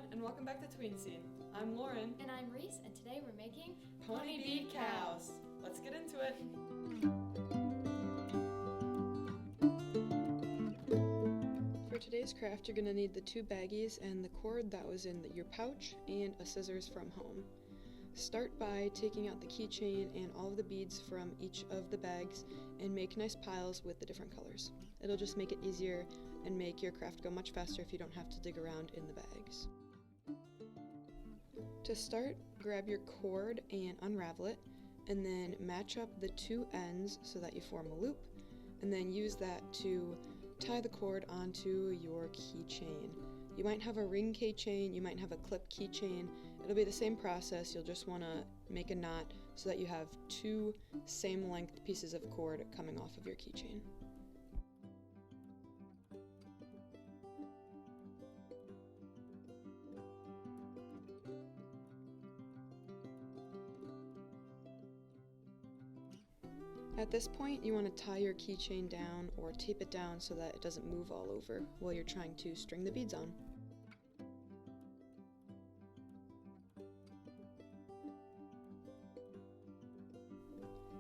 everyone, and welcome back to Tween Scene. I'm Lauren. And I'm Reese, and today we're making Pony Bead cows. Let's get into it. For today's craft, you're going to need the 2 baggies and the cord that was in your pouch and a scissors from home. Start by taking out the keychain and all of the beads from each of the bags and make nice piles with the different colors. It'll just make it easier and make your craft go much faster if you don't have to dig around in the bags. To start, grab your cord and unravel it, and then match up the 2 ends so that you form a loop, and then use that to tie the cord onto your keychain. You might have a ring keychain, you might have a clip keychain. It'll be the same process. You'll just want to make a knot so that you have 2 same length pieces of cord coming off of your keychain. At this point, you want to tie your keychain down or tape it down so that it doesn't move all over while you're trying to string the beads on.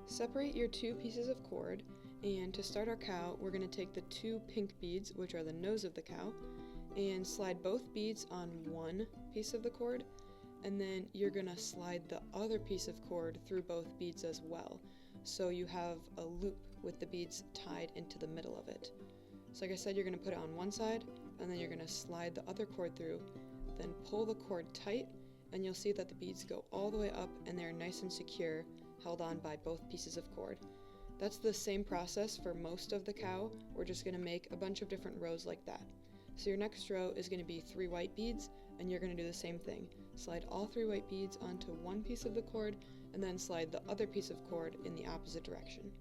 Separate your 2 pieces of cord, and to start our cow, we're going to take the 2 pink beads, which are the nose of the cow, and slide both beads on one piece of the cord, and then you're going to slide the other piece of cord through both beads as well. So you have a loop with the beads tied into the middle of it. So like I said, you're going to put it on one side, and then you're going to slide the other cord through, then pull the cord tight, and you'll see that the beads go all the way up and they're nice and secure, held on by both pieces of cord. That's the same process for most of the cow. We're just going to make a bunch of different rows like that. So your next row is going to be 3 white beads, and you're going to do the same thing. Slide all 3 white beads onto one piece of the cord, and then slide the other piece of cord in the opposite direction.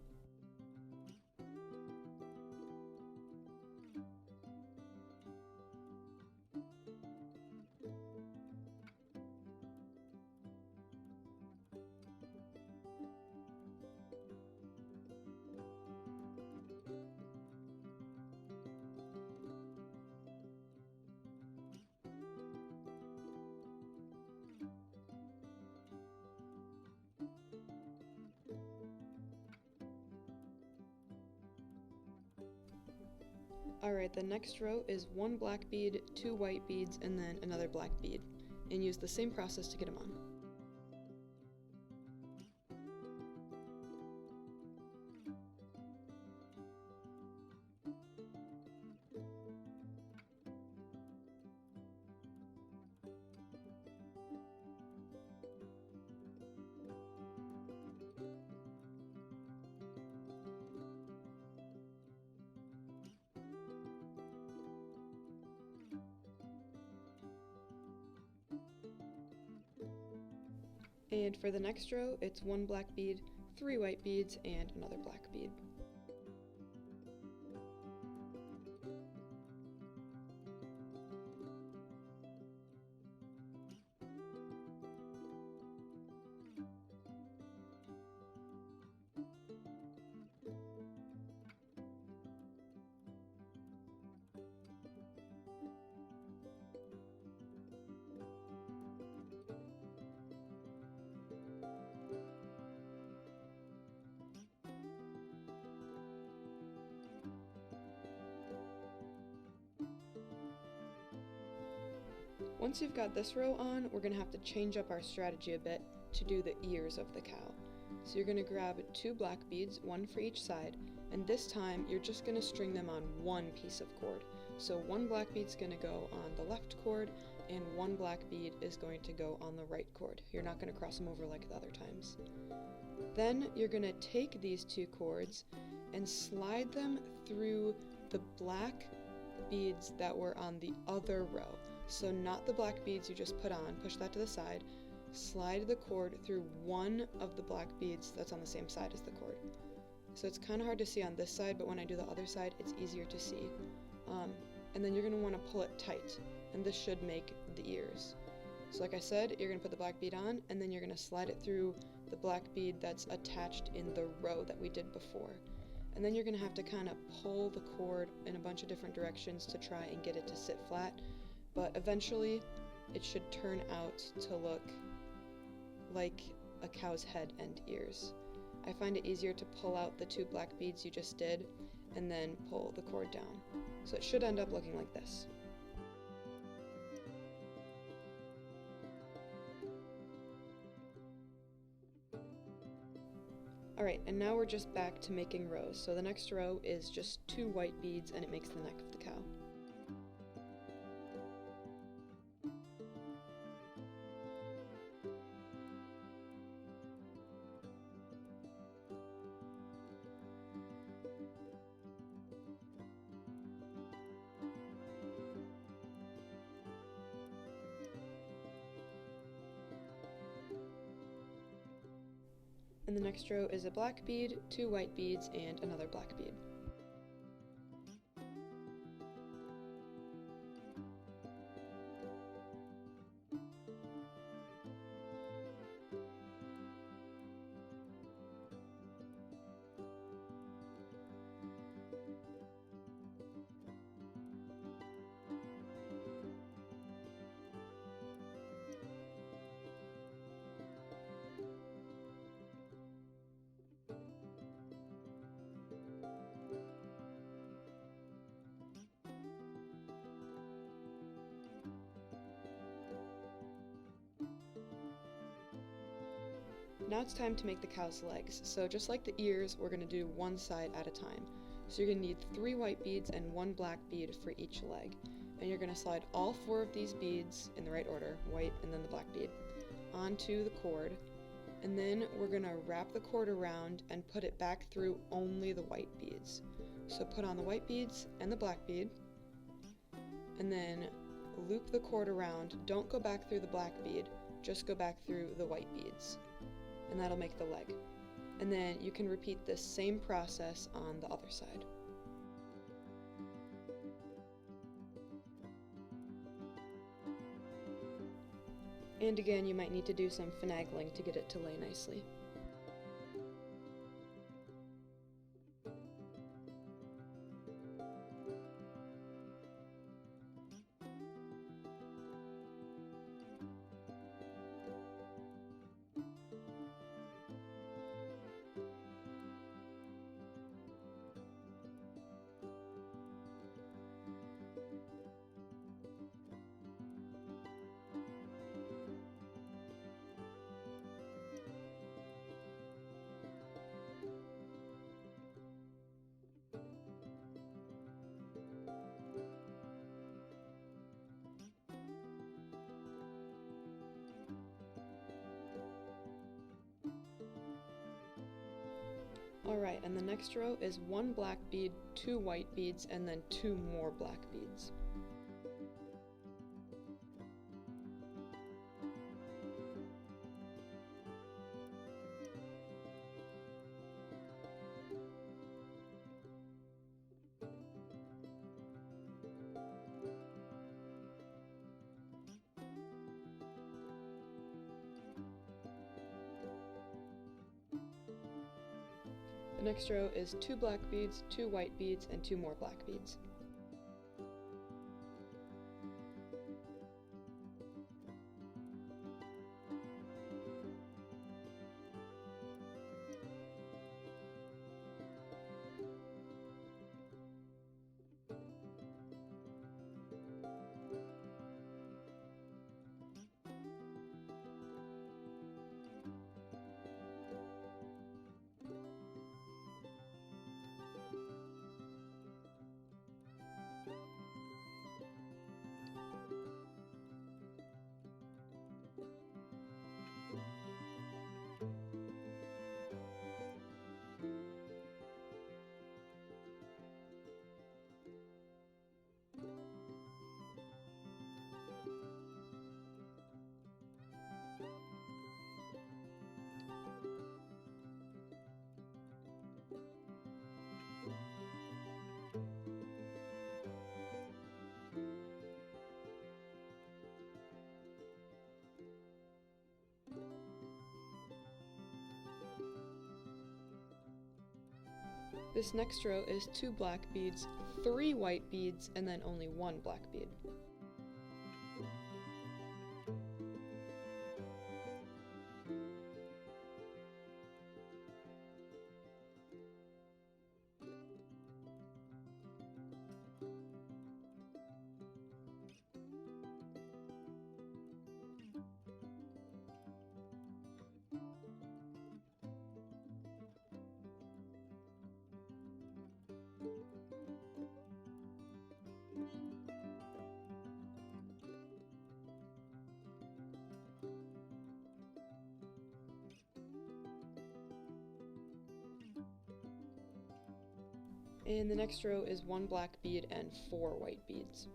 Alright, the next row is 1 black bead, 2 white beads, and then another black bead, and use the same process to get them on. And for the next row, it's 1 black bead, 3 white beads, and another black bead. Once you've got this row on, we're going to have to change up our strategy a bit to do the ears of the cow. So you're going to grab 2 black beads, 1 for each side, and this time you're just going to string them on one piece of cord. So 1 black bead's going to go on the left cord, and 1 black bead is going to go on the right cord. You're not going to cross them over like the other times. Then you're going to take these 2 cords and slide them through the black beads that were on the other row. So not the black beads you just put on, push that to the side, slide the cord through one of the black beads that's on the same side as the cord. So it's kind of hard to see on this side, but when I do the other side, it's easier to see. And then you're going to want to pull it tight, and this should make the ears. So like I said, you're going to put the black bead on, and then you're going to slide it through the black bead that's attached in the row that we did before. And then you're going to have to kind of pull the cord in a bunch of different directions to try and get it to sit flat. But eventually, it should turn out to look like a cow's head and ears. I find it easier to pull out the 2 black beads you just did and then pull the cord down. So it should end up looking like this. Alright, and now we're just back to making rows. So the next row is just 2 white beads and it makes the neck of the cow. And the next row is a black bead, 2 white beads, and another black bead. Now it's time to make the cow's legs. So just like the ears, we're going to do one side at a time. So you're going to need 3 white beads and 1 black bead for each leg. And you're going to slide all 4 of these beads in the right order, white and then the black bead, onto the cord. And then we're going to wrap the cord around and put it back through only the white beads. So put on the white beads and the black bead, and then loop the cord around. Don't go back through the black bead, just go back through the white beads. And that'll make the leg. And then you can repeat this same process on the other side. And again, you might need to do some finagling to get it to lay nicely. Alright, and the next row is 1 black bead, 2 white beads, and then 2 more black beads. The next row is 2 black beads, 2 white beads, and 2 more black beads. This next row is 2 black beads, 3 white beads, and then only 1 black bead. And the next row is 1 black bead and 4 white beads.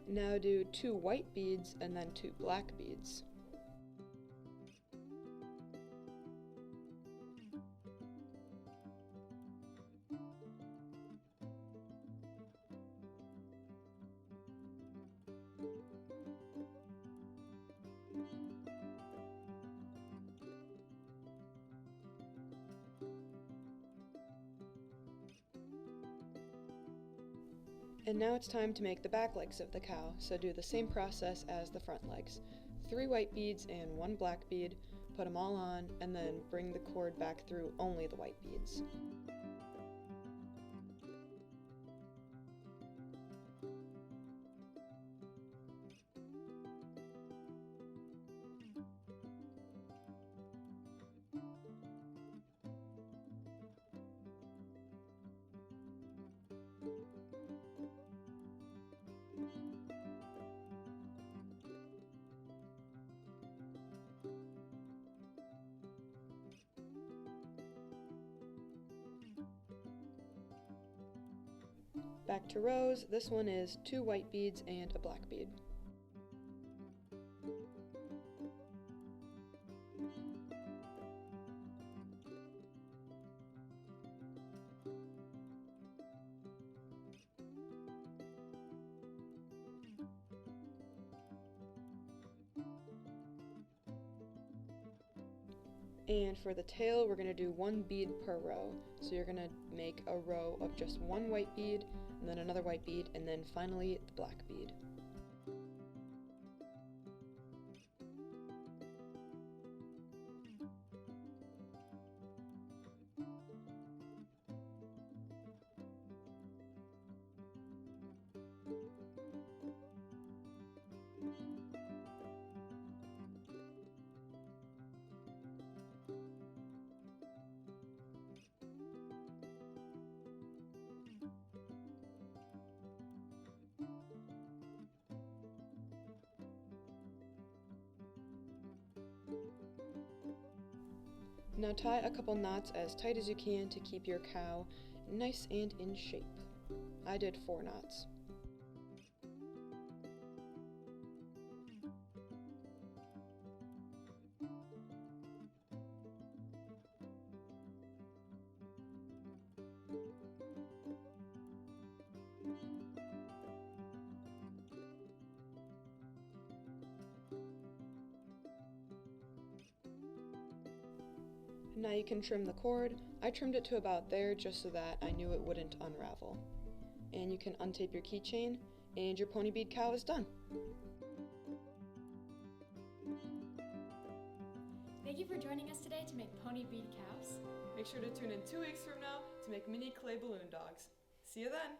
Now do 2 white beads and then 2 black beads. And now it's time to make the back legs of the cow, so do the same process as the front legs. 3 white beads and 1 black bead, put them all on, and then bring the cord back through only the white beads. Back to rows, this one is 2 white beads and a black bead. And for the tail, we're going to do 1 bead per row. So you're going to make a row of just 1 white bead, and then another white bead, and then finally the black bead. Now tie a couple knots as tight as you can to keep your cow nice and in shape. I did 4 knots. Now you can trim the cord. I trimmed it to about there just so that I knew it wouldn't unravel. And you can untape your keychain and your pony bead cow is done. Thank you for joining us today to make pony bead cows. Make sure to tune in 2 weeks from now to make mini clay balloon dogs. See you then!